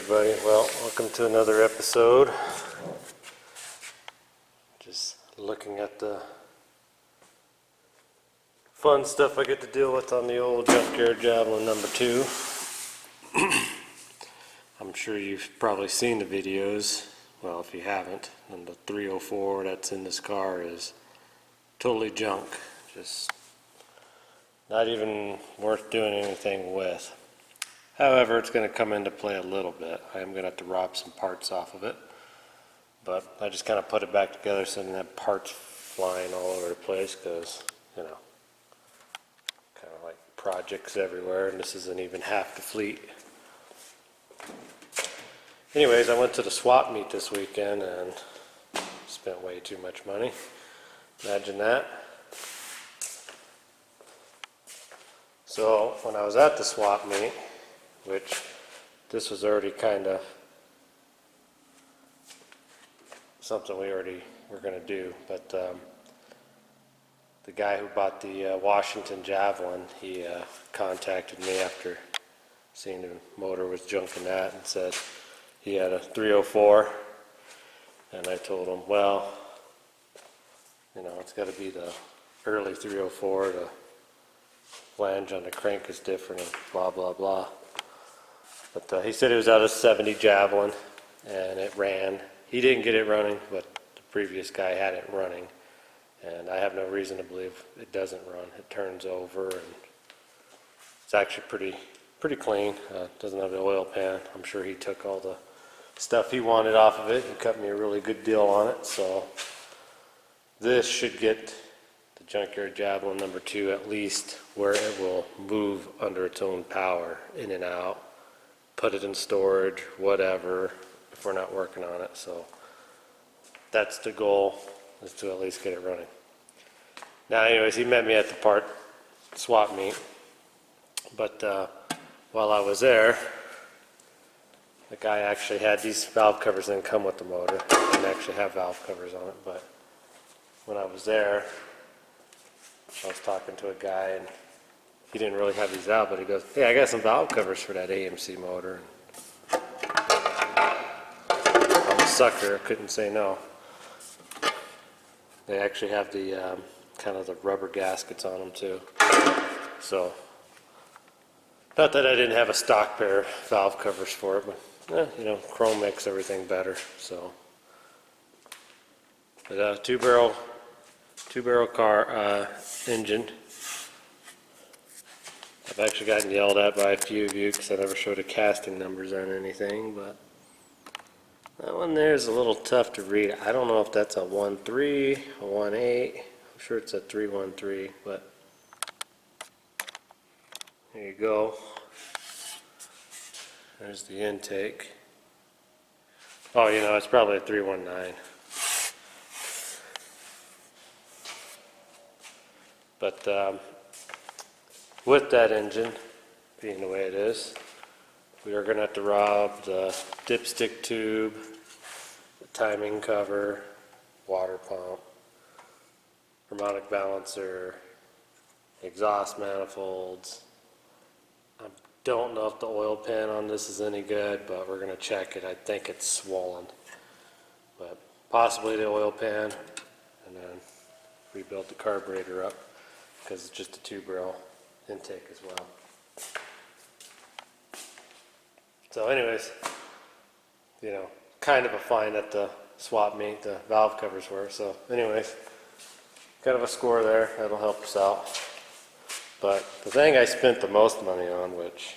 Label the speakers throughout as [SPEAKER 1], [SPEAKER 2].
[SPEAKER 1] everybody. Well, welcome to another episode. Just looking at the fun stuff I get to deal with on the old Junkyard Javelin number 2. I'm sure you've probably seen the videos. Well, if you haven't, then the 304 that's in this car is totally junk. Just not even worth doing anything with. However, it's going to come into play a little bit. I am going to have to rob some parts off of it. But I just kind of put it back together so I didn't have parts flying all over the place because, you know, kind of like projects everywhere, and this isn't even half the fleet. Anyways, I went to the swap meet this weekend and spent way too much money. Imagine that. So when I was at the swap meet, which this was already kind of something we already were going to do, but the guy who bought the Washington Javelin, he contacted me after seeing the motor was junk in that and said he had a 304, and I told him, well, you know, it's got to be the early 304, the flange on the crank is different and blah blah blah. But he said it was out of 70 Javelin, and it ran. He didn't get it running, but the previous guy had it running, and I have no reason to believe it doesn't run. It turns over, and it's actually pretty clean. Doesn't have the oil pan. I'm sure he took all the stuff he wanted off of it. He cut me a really good deal on it, so this should get the Junkyard Javelin number 2 at least where it will move under its own power, in and out. Put it in storage, whatever, if we're not working on it. So that's the goal, is to at least get it running. Now anyways, he met me at the part swap meet, but while I was there, the guy actually had these valve covers that come with the motor. It didn't actually have valve covers on it, but when I was there, I was talking to a guy, and he didn't really have these out, but he goes, hey, I got some valve covers for that AMC motor. I'm a sucker, I couldn't say no. They actually have the kind of the rubber gaskets on them too. So, not that I didn't have a stock pair of valve covers for it, but you know, chrome makes everything better. So, but two-barrel car engine. I've actually gotten yelled at by a few of you because I never showed the casting numbers on anything, but that one there is a little tough to read. I don't know if that's a 1.3, a 1.8. I'm sure it's a 313, but there you go. There's the intake. Oh, you know, it's probably a 319. But with that engine being the way it is, we are going to have to rob the dipstick tube, the timing cover, water pump, harmonic balancer, exhaust manifolds. I don't know if the oil pan on this is any good, but we're going to check it. I think it's swollen, but possibly the oil pan, and then rebuild the carburetor up because it's just a two-barrel intake as well. So anyways, you know, kind of a find at the swap meet, the valve covers were. So anyways, kind of a score there. That'll help us out. But the thing I spent the most money on, which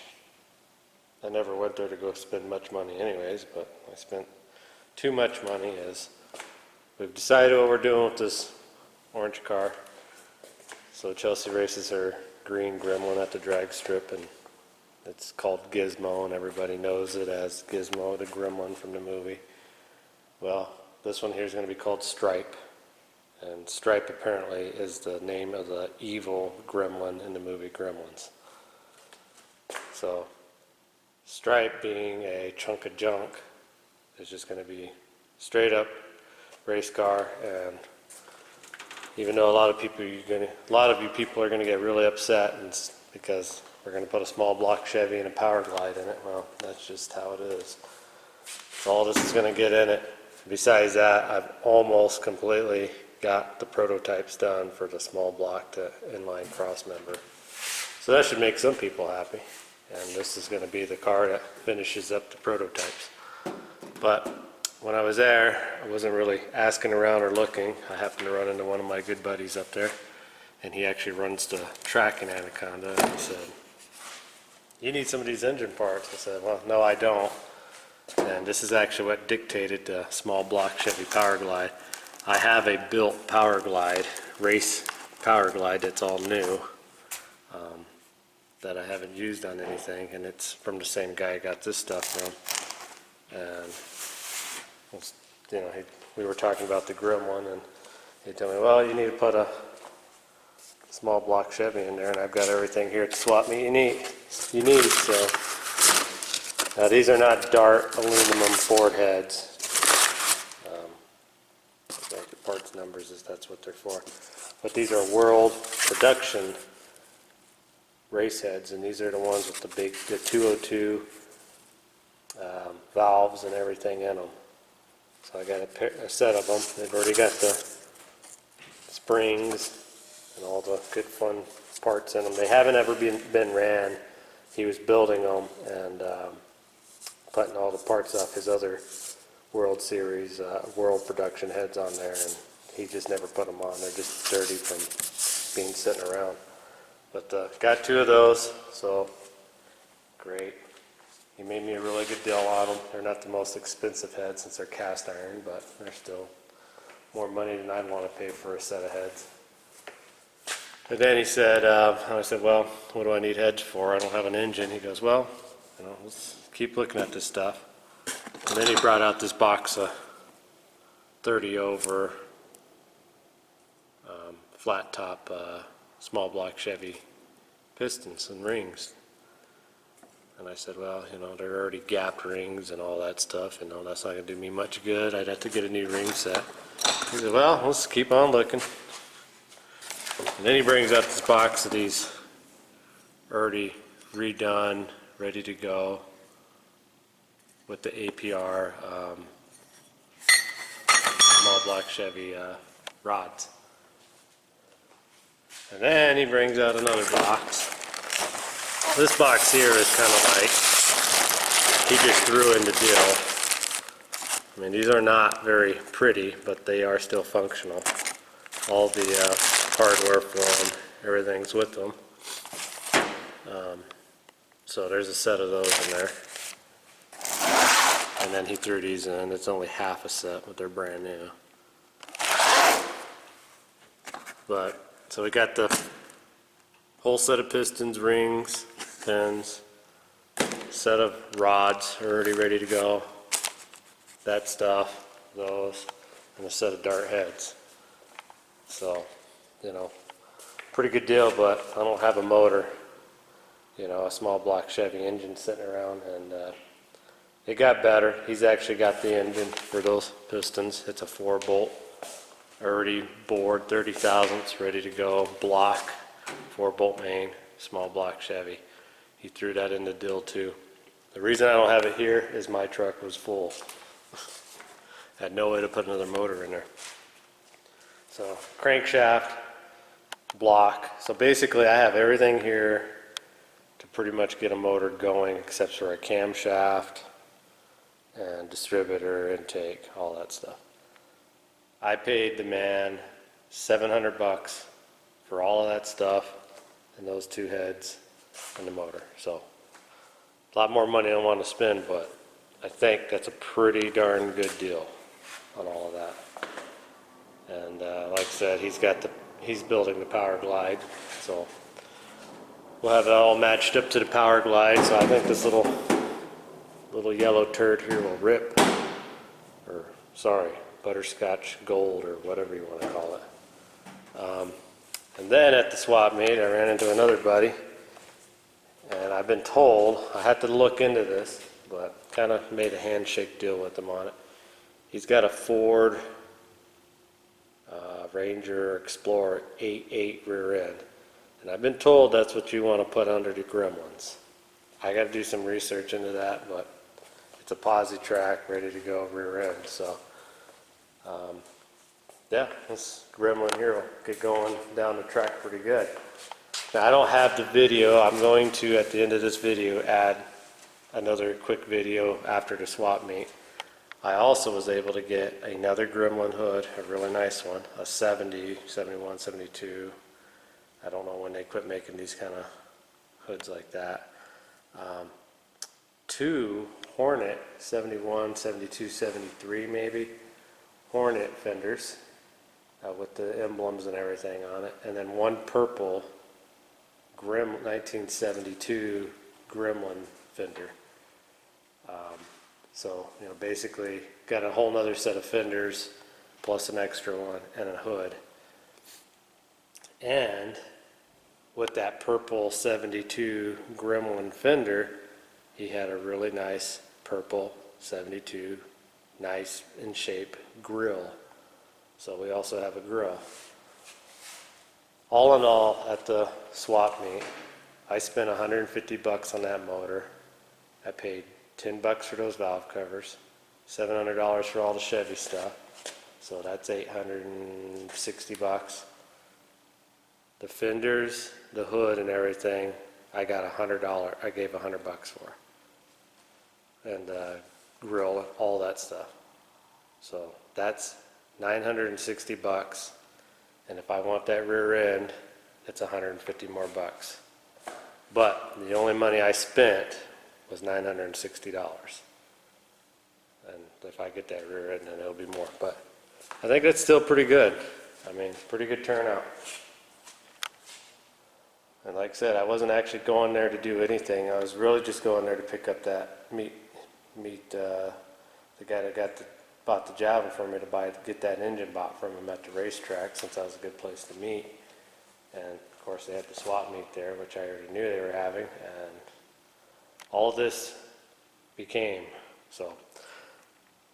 [SPEAKER 1] I never went there to go spend much money anyways, but I spent too much money, is we've decided what we're doing with this orange car. So Chelsea races her green Gremlin at the drag strip, and it's called Gizmo, and everybody knows it as Gizmo, the Gremlin from the movie. Well, this one here is going to be called Stripe, and Stripe apparently is the name of the evil Gremlin in the movie Gremlins. So Stripe, being a chunk of junk, is just going to be straight up race car. And even though a lot of you people are going to get really upset, and because we're going to put a small block Chevy and a powerglide in it. Well, that's just how it is. So all this is going to get in it. Besides that, I've almost completely got the prototypes done for the small block to inline cross member. So that should make some people happy. And this is going to be the car that finishes up the prototypes. But when I was there, I wasn't really asking around or looking. I happened to run into one of my good buddies up there, and he actually runs the track in Anaconda, and he said, "You need some of these engine parts." I said, "Well, no, I don't." And this is actually what dictated the small block Chevy Powerglide. I have a built Powerglide, race Powerglide that's all new, that I haven't used on anything, and it's from the same guy I got this stuff from. And you know, we were talking about the Gremlin, and he told me, "Well, you need to put a small block Chevy in there," and I've got everything here to swap me you need. So now these are not Dart aluminum Ford heads. Parts numbers, is that's what they're for. But these are world production race heads, and these are the ones with the 202 valves and everything in them. So I got a set of them. They've already got the springs and all the good fun parts in them. They haven't ever been ran. He was building them and putting all the parts off his other World Series, World Production heads on there, and he just never put them on. They're just dirty from being sitting around. But got 2 of those, so great. He made me a really good deal on them. They're not the most expensive heads since they're cast iron, but they're still more money than I'd want to pay for a set of heads. And then he said, I said, "Well, what do I need heads for? I don't have an engine." He goes, "Well, you know, let's keep looking at this stuff." And then he brought out this box of 30 over flat top small block Chevy pistons and rings. And I said, "Well, you know, they're already gapped rings and all that stuff, you know, that's not going to do me much good. I'd have to get a new ring set." He said, "Well, let's keep on looking." And then he brings out this box of these already redone, ready to go, with the APR small block Chevy rods. And then he brings out another box. This box here is kind of like he just threw in the deal. I mean, these are not very pretty, but they are still functional. All the hardware for them, everything's with them. So there's a set of those in there. And then he threw these in. It's only half a set, but they're brand new. But so we got the whole set of pistons, rings, pins, set of rods already ready to go, that stuff, those, and a set of Dart heads. So, you know, pretty good deal, but I don't have a motor, you know, a small block Chevy engine sitting around, and it got better. He's actually got the engine for those pistons. It's a 4-bolt, already bored, 30 thousandths, ready to go, block, 4-bolt main, small block Chevy. He threw that in the deal too. The reason I don't have it here is my truck was full. Had no way to put another motor in there. So crankshaft, block. So basically I have everything here to pretty much get a motor going except for a camshaft and distributor, intake, all that stuff. I paid the man $700 for all of that stuff and those 2 heads and the motor. So a lot more money I want to spend, but I think that's a pretty darn good deal on all of that. And like I said, he's building the Powerglide, so we'll have it all matched up to the Powerglide. So I think this little yellow turd here will rip, or sorry, butterscotch gold, or whatever you want to call it. And then at the swap meet, I ran into another buddy, and I've been told, I had to look into this, but kind of made a handshake deal with him on it. He's got a Ford Ranger Explorer 8.8 rear end. And I've been told that's what you want to put under the Gremlins. I got to do some research into that, but it's a posi track ready to go rear end. So yeah, this Gremlin here will get going down the track pretty good. Now I don't have the video. I'm going to, at the end of this video, add another quick video after the swap meet. I also was able to get another Gremlin hood, a really nice one, a 70, 71, 72. I don't know when they quit making these kind of hoods like that. Two Hornet 71, 72, 73 maybe, Hornet fenders with the emblems and everything on it. And then one purple 1972 Gremlin fender. So, you know, basically got a whole nother set of fenders plus an extra one and a hood. And with that purple 72 Gremlin fender, he had a really nice purple 72, nice in shape grill. So we also have a grill. All in all, at the swap meet, I spent $150 on that motor. I paid $10 for those valve covers, $700 for all the Chevy stuff, so that's $860. The fenders, the hood, and everything, I got $100. I gave $100 for, and grill, all that stuff. So that's $960. And if I want that rear end, it's $150 more bucks. But the only money I spent was $960. And if I get that rear end, then it'll be more. But I think that's still pretty good. I mean, pretty good turnout. And like I said, I wasn't actually going there to do anything. I was really just going there to pick up that meet the guy that bought the Javelin for me to get that engine bought from him at the racetrack, since that was a good place to meet. And of course they had the swap meet there, which I already knew they were having, and all this became. So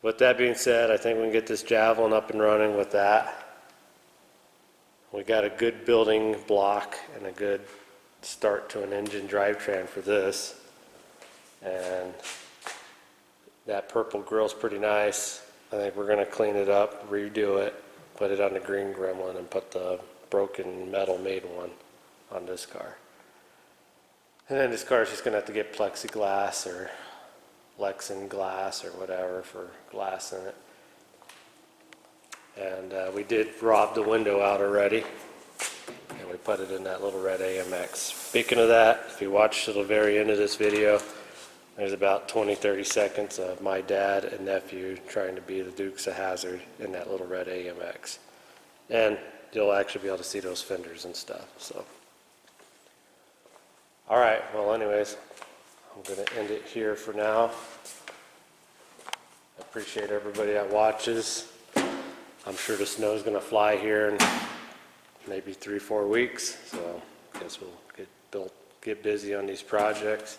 [SPEAKER 1] with that being said, I think we can get this Javelin up and running with that. We got a good building block and a good start to an engine drivetrain for this. And that purple grill's pretty nice. I think we're going to clean it up, redo it, put it on the green Gremlin, and put the broken metal made one on this car. And then this car is just going to have to get plexiglass or Lexan glass or whatever for glass in it. And we did rob the window out already, and we put it in that little red AMX. Speaking of that, if you watch to the very end of this video, there's about 20-30 seconds of my dad and nephew trying to be the Dukes of Hazzard in that little red AMX. And you'll actually be able to see those fenders and stuff. So, all right, well anyways, I'm going to end it here for now. I appreciate everybody that watches. I'm sure the snow's going to fly here in maybe 3-4 weeks, so I guess we'll get busy on these projects.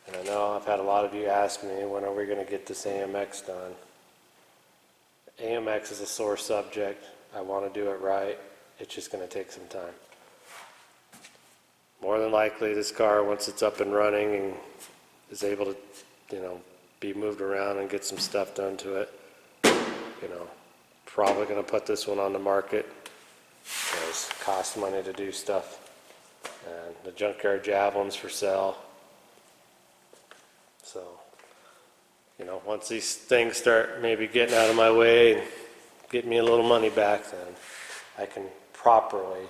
[SPEAKER 1] And I know I've had a lot of you ask me, when are we going to get this AMX done? AMX is a sore subject. I want to do it right. It's just going to take some time. More than likely, this car, once it's up and running and is able to, be moved around and get some stuff done to it, probably going to put this one on the market. It costs money to do stuff. And the Junkyard Javelin's for sale. So, once these things start maybe getting out of my way and get me a little money back, then I can properly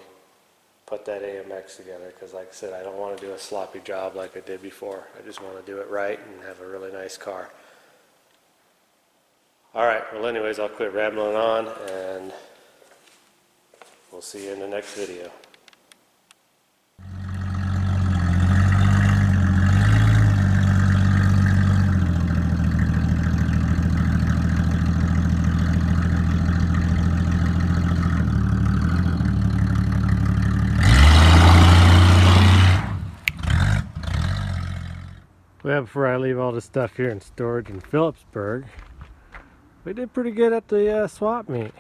[SPEAKER 1] put that AMX together. Because like I said, I don't want to do a sloppy job like I did before. I just want to do it right and have a really nice car. All right, well anyways, I'll quit rambling on, and we'll see you in the next video. Well, before I leave all this stuff here in storage in Phillipsburg, we did pretty good at the swap meet.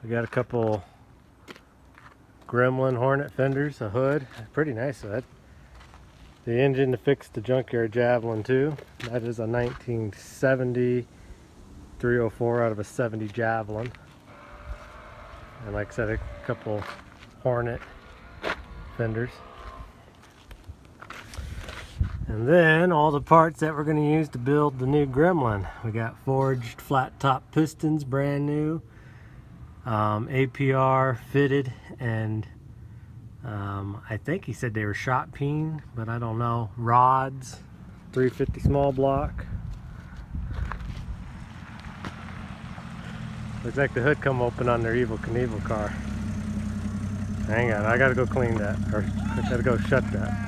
[SPEAKER 1] We got a couple Gremlin Hornet fenders, a hood, pretty nice. That the engine to fix the Junkyard Javelin too. That is a 1970 304 out of a 70 Javelin. And like I said, a couple Hornet fenders. And then all the parts that we're going to use to build the new Gremlin. We got forged flat top pistons, brand new. APR fitted, and I think he said they were shot peen, but I don't know. Rods, 350 small block. Looks like the hood come open on their Evel Knievel car. Hang on, I gotta go clean that, or I gotta go shut that.